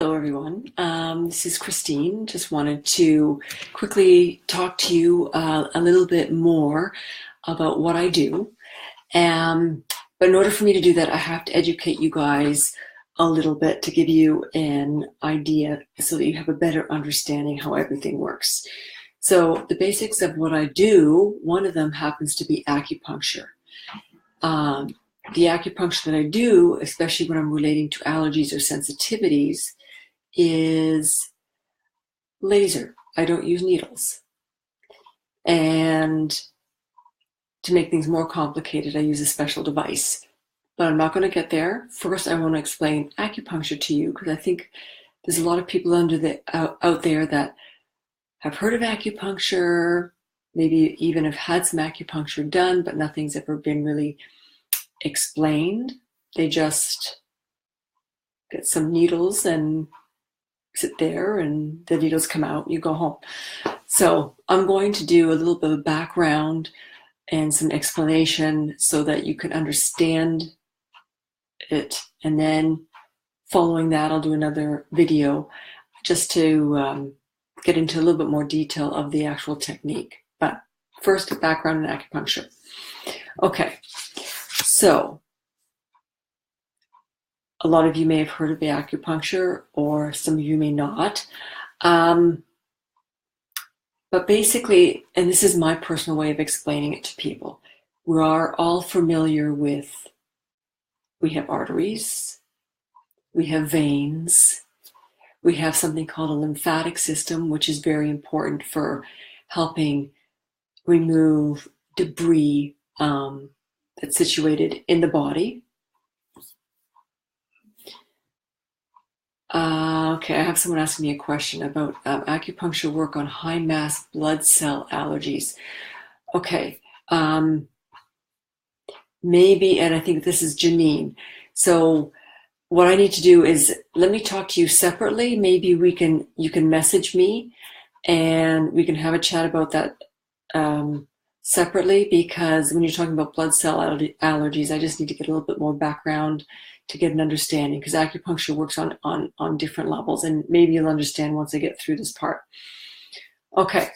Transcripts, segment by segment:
Hello, everyone. This is Christine. Just wanted to quickly talk to you a little bit more about what I do. But in order for me to do that, I have to educate you guys a little bit to give you an idea so that you have a better understanding how everything works. So the basics of what I do, one of them happens to be acupuncture. The acupuncture that I do, especially when I'm relating to allergies or sensitivities, is laser. I don't use needles. And to make things more complicated, I use a special device. But I'm not going to get there. First, I want to explain acupuncture to you because I think there's a lot of people out there that have heard of acupuncture, maybe even have had some acupuncture done, but nothing's ever been really explained. They just get some needles and sit there and the needles come out and you go home. So I'm going to do a little bit of background and some explanation so that you can understand it. And then following that, I'll do another video just to get into a little bit more detail of the actual technique. But first, background in acupuncture. Okay, so a lot of you may have heard of the acupuncture, or some of you may not. But basically, and this is my personal way of explaining it to people, we are all familiar with, we have arteries, we have veins, we have something called a lymphatic system, which is very important for helping remove debris that's situated in the body. Okay, I have someone asking me a question about acupuncture work on high mass blood cell allergies. Okay, maybe, and I think this is Janine. So what I need to do is let me talk to you separately. Maybe you can message me and we can have a chat about that separately, because when you're talking about blood cell allergies, I just need to get a little bit more background to get an understanding, because acupuncture works on different levels, and maybe you'll understand once I get through this part. Okay,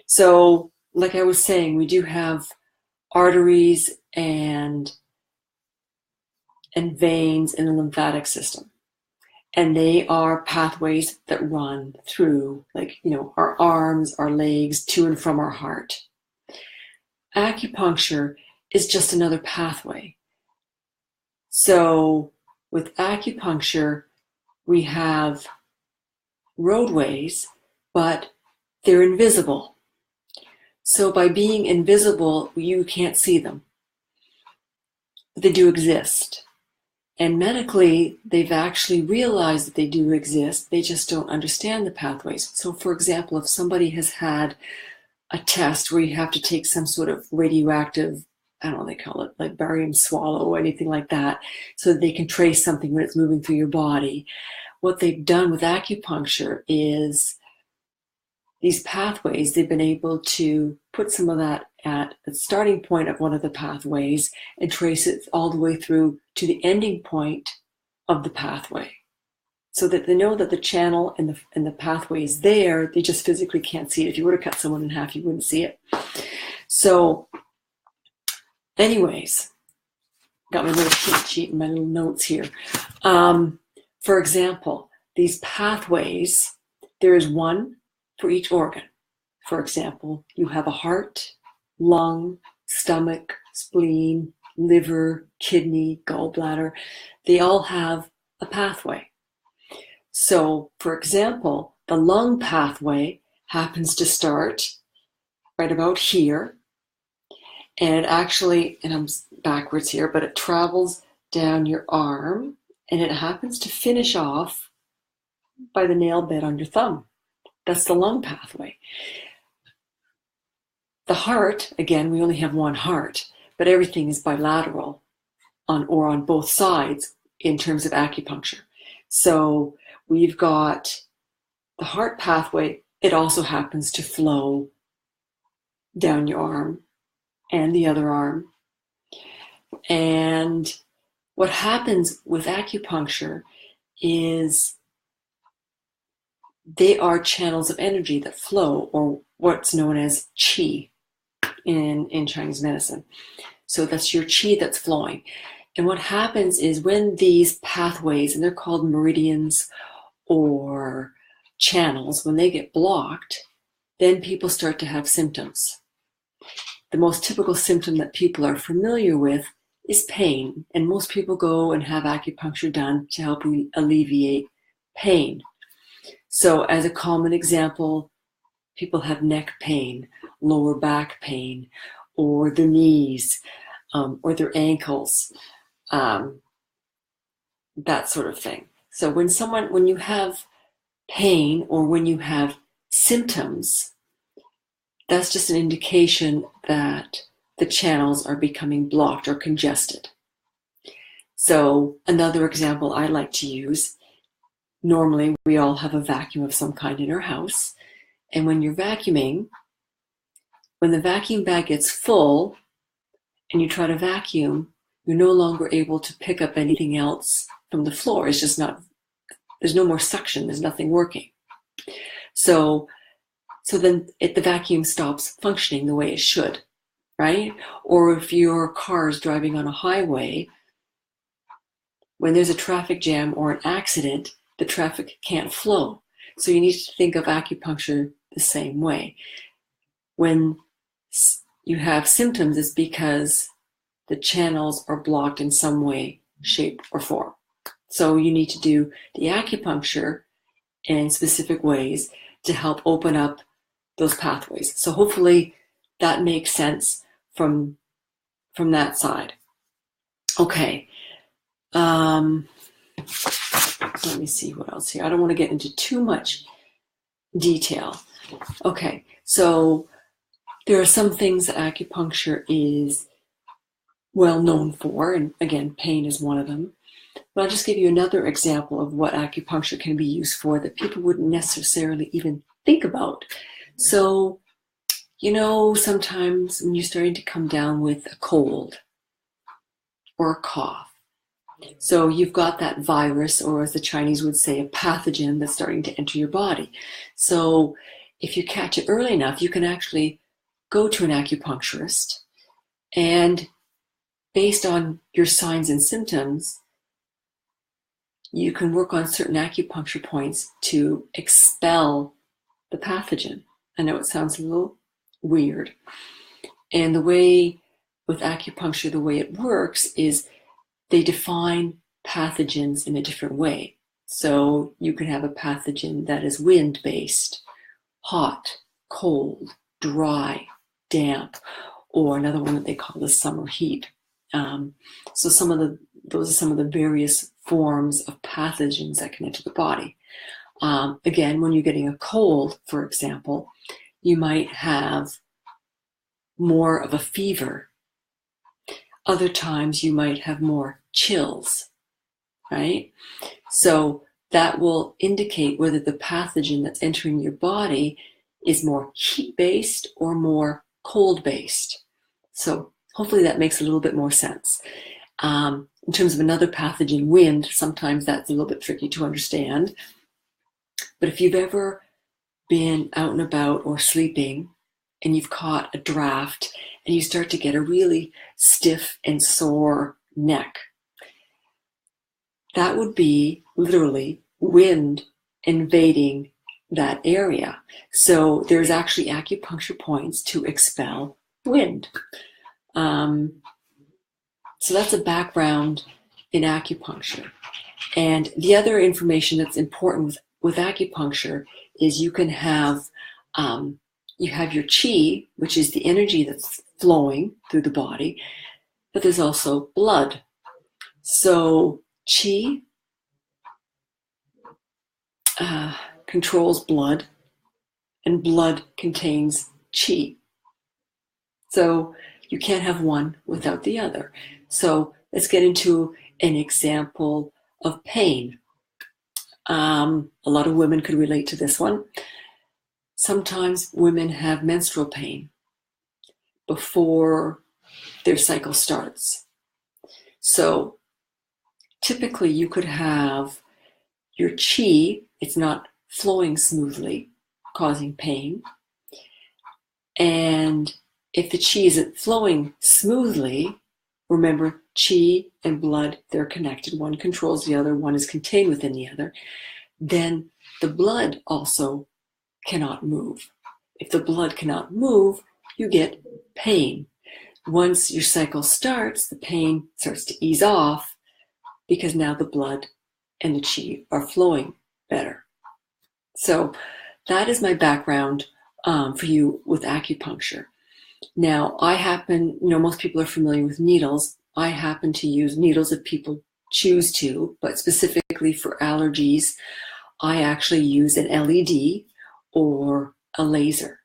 so like I was saying, we do have arteries and veins in the lymphatic system, and they are pathways that run through, like, our arms, our legs, to and from our heart. Acupuncture is just another pathway. So with acupuncture, we have roadways, but they're invisible. So by being invisible, you can't see them. But they do exist. And medically, they've actually realized that they do exist. They just don't understand the pathways. So for example, if somebody has had a test where you have to take some sort of radioactive, I don't know, they call it like barium swallow or anything like that, so that they can trace something when it's moving through your body. What they've done with acupuncture is these pathways, they've been able to put some of that at the starting point of one of the pathways and trace it all the way through to the ending point of the pathway, so that they know that the channel and the pathway is there. They just physically can't see it. If you were to cut someone in half, you wouldn't see it. So anyways, got my little cheat sheet and my little notes here. For example, these pathways, there is one for each organ. For example, you have a heart, lung, stomach, spleen, liver, kidney, gallbladder. They all have a pathway. So, for example, the lung pathway happens to start right about here. And it actually, and I'm backwards here, but it travels down your arm and it happens to finish off by the nail bed on your thumb. That's the lung pathway. The heart, again, we only have one heart, but everything is bilateral on both sides in terms of acupuncture. So we've got the heart pathway. It also happens to flow down your arm and the other arm. And what happens with acupuncture is they are channels of energy that flow, or what's known as qi in Chinese medicine. So that's your qi that's flowing. And what happens is when these pathways, and they're called meridians or channels, when they get blocked, then people start to have symptoms. The most typical symptom that people are familiar with is pain, and most people go and have acupuncture done to help alleviate pain. So as a common example, people have neck pain, lower back pain, or their knees, or their ankles, that sort of thing. So when you have pain or when you have symptoms, that's just an indication that the channels are becoming blocked or congested. So another example I like to use, normally we all have a vacuum of some kind in our house. And when you're vacuuming, when the vacuum bag gets full and you try to vacuum, you're no longer able to pick up anything else from the floor. It's just not, there's no more suction, there's nothing working. So then the vacuum stops functioning the way it should, right? Or if your car is driving on a highway, when there's a traffic jam or an accident, the traffic can't flow. So you need to think of acupuncture the same way. When you have symptoms, it's because the channels are blocked in some way, shape, or form. So you need to do the acupuncture in specific ways to help open up those pathways. So hopefully that makes sense from that side. Okay. Let me see what else here. I don't want to get into too much detail. Okay, so there are some things that acupuncture is well known for, and again, pain is one of them. But I'll just give you another example of what acupuncture can be used for that people wouldn't necessarily even think about. So, sometimes when you're starting to come down with a cold or a cough, so you've got that virus, or as the Chinese would say, a pathogen that's starting to enter your body. So if you catch it early enough, you can actually go to an acupuncturist, and based on your signs and symptoms, you can work on certain acupuncture points to expel the pathogen. I know it sounds a little weird. And the way with acupuncture, the way it works is they define pathogens in a different way. So you can have a pathogen that is wind-based, hot, cold, dry, damp, or another one that they call the summer heat. So those are some of the various forms of pathogens that can enter the body. Again, when you're getting a cold, for example, you might have more of a fever. Other times you might have more chills, right? So that will indicate whether the pathogen that's entering your body is more heat-based or more cold-based. So hopefully that makes a little bit more sense. In terms of another pathogen, wind, sometimes that's a little bit tricky to understand. But if you've ever been out and about or sleeping and you've caught a draft and you start to get a really stiff and sore neck, that would be literally wind invading that area. So there's actually acupuncture points to expel wind. So that's a background in acupuncture. And the other information that's important with acupuncture is you can have, you have your qi, which is the energy that's flowing through the body, but there's also blood. So qi controls blood, and blood contains qi. So you can't have one without the other. So let's get into an example of pain. A lot of women could relate to this one. Sometimes women have menstrual pain before their cycle starts. So typically you could have your qi, it's not flowing smoothly, causing pain. And if the qi isn't flowing smoothly, remember, qi and blood, they're connected. One controls the other, one is contained within the other. Then the blood also cannot move. If the blood cannot move, you get pain. Once your cycle starts, the pain starts to ease off because now the blood and the qi are flowing better. So that is my background for you with acupuncture. Now, most people are familiar with needles. I happen to use needles if people choose to, but specifically for allergies, I actually use an LED or a laser.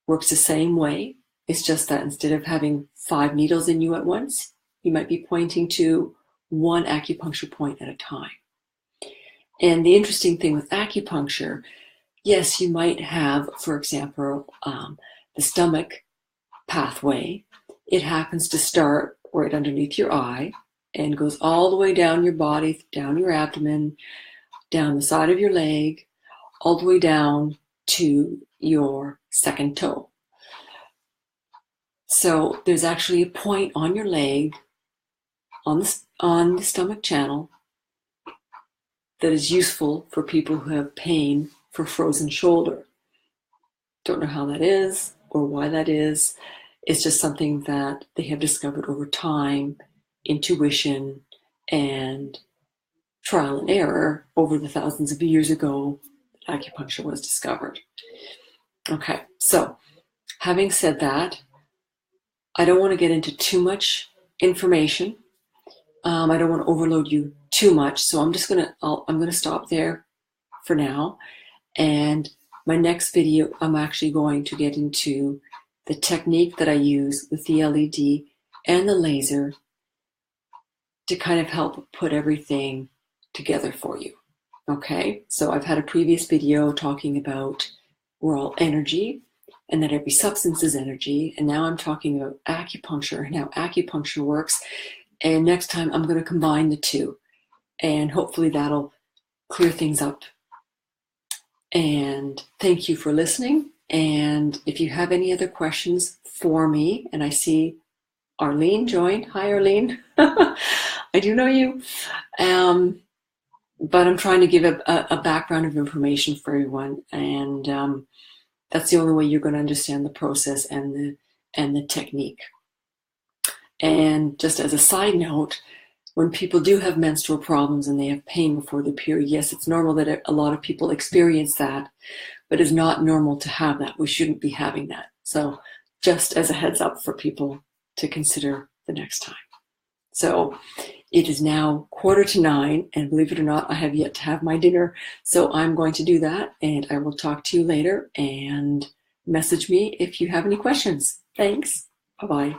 Works the same way. It's just that instead of having 5 needles in you at once, you might be pointing to one acupuncture point at a time. And the interesting thing with acupuncture, yes, you might have, for example, the stomach pathway. It happens to start right underneath your eye and goes all the way down your body, down your abdomen, down the side of your leg, all the way down to your second toe. So there's actually a point on your leg, on the stomach channel, that is useful for people who have pain for frozen shoulder. Don't know how that is or why that is. It's just something that they have discovered over time, intuition and trial and error over the thousands of years ago acupuncture was discovered. Okay, so having said that, I don't want to get into too much information. I don't want to overload you too much, so I'm gonna stop there for now. And my next video, I'm actually going to get into the technique that I use with the LED and the laser to kind of help put everything together for you. Okay, so I've had a previous video talking about we're all energy and that every substance is energy, and now I'm talking about acupuncture and how acupuncture works. And next time I'm going to combine the two, and hopefully that'll clear things up. And thank you for listening. And if you have any other questions for me, and I see Arlene joined. Hi, Arlene. I do know you. But I'm trying to give a background of information for everyone. And that's the only way you're going to understand the process and the technique. And just as a side note, when people do have menstrual problems and they have pain before the period, yes, it's normal that a lot of people experience that, but it's not normal to have that. We shouldn't be having that. So just as a heads up for people to consider the next time. So it is now 8:45, and believe it or not, I have yet to have my dinner. So I'm going to do that, and I will talk to you later, and message me if you have any questions. Thanks. Bye-bye.